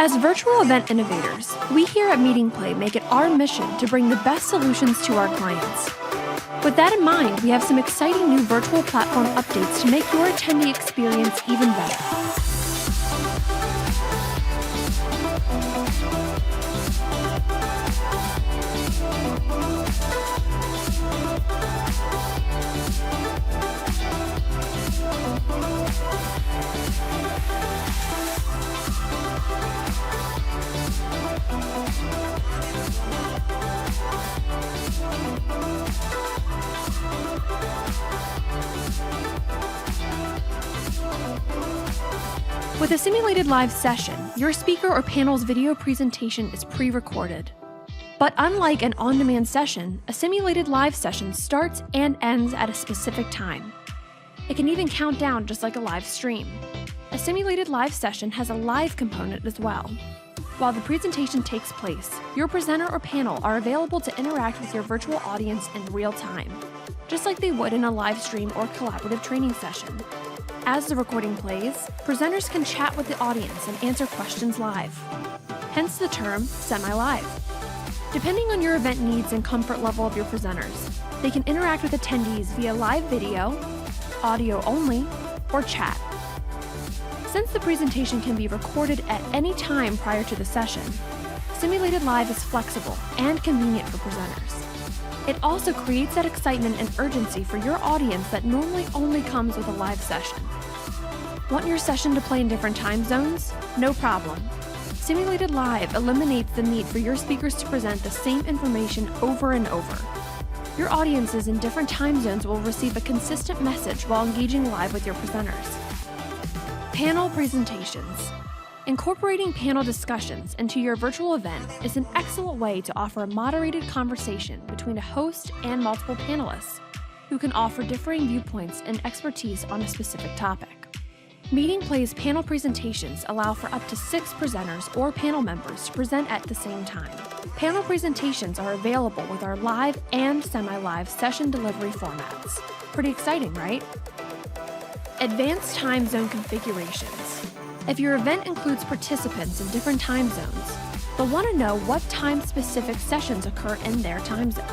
As virtual event innovators, we here at MeetingPlay make it our mission to bring the best solutions to our clients. With that in mind, we have some exciting new virtual platform updates to make your attendee experience even better. With a simulated live session, your speaker or panel's video presentation is pre-recorded. But unlike an on-demand session, a simulated live session starts and ends at a specific time. It can even count down just like a live stream. A simulated live session has a live component as well. While the presentation takes place, your presenter or panel are available to interact with your virtual audience in real time, just like they would in a live stream or collaborative training session. As the recording plays, presenters can chat with the audience and answer questions live. Hence the term semi-live. Depending on your event needs and comfort level of your presenters, they can interact with attendees via live video, audio only, or chat. Since the presentation can be recorded at any time prior to the session, simulated live is flexible and convenient for presenters. It also creates that excitement and urgency for your audience that normally only comes with a live session. Want your session to play in different time zones? No problem. Simulated live eliminates the need for your speakers to present the same information over and over. Your audiences in different time zones will receive a consistent message while engaging live with your presenters. Panel presentations. Incorporating panel discussions into your virtual event is an excellent way to offer a moderated conversation between a host and multiple panelists who can offer differing viewpoints and expertise on a specific topic. MeetingPlay's panel presentations allow for up to 6 presenters or panel members to present at the same time. Panel presentations are available with our live and semi-live session delivery formats. Pretty exciting, right? Advanced time zone configurations. If your event includes participants in different time zones, they'll want to know what time-specific sessions occur in their time zone.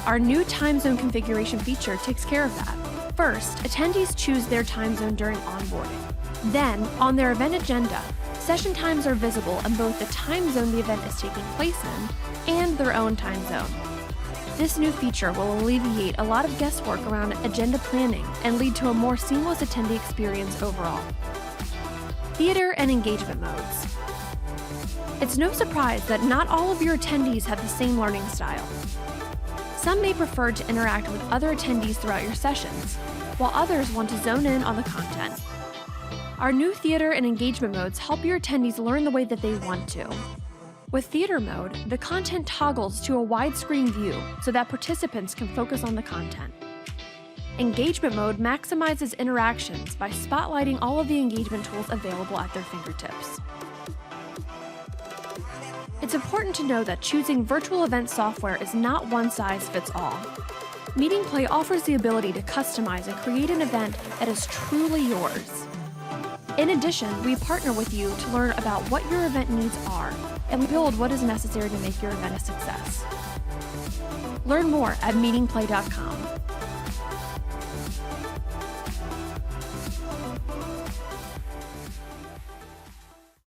Our new time zone configuration feature takes care of that. First, attendees choose their time zone during onboarding. Then, on their event agenda, session times are visible in both the time zone the event is taking place in and their own time zone. This new feature will alleviate a lot of guesswork around agenda planning and lead to a more seamless attendee experience overall. Theater and engagement modes. It's no surprise that not all of your attendees have the same learning style. Some may prefer to interact with other attendees throughout your sessions, while others want to zone in on the content. Our new theater and engagement modes help your attendees learn the way that they want to. With theater mode, the content toggles to a widescreen view so that participants can focus on the content. Engagement mode maximizes interactions by spotlighting all of the engagement tools available at their fingertips. It's important to know that choosing virtual event software is not one size fits all. MeetingPlay offers the ability to customize and create an event that is truly yours. In addition, we partner with you to learn about what your event needs are and build what is necessary to make your event a success. Learn more at meetingplay.com.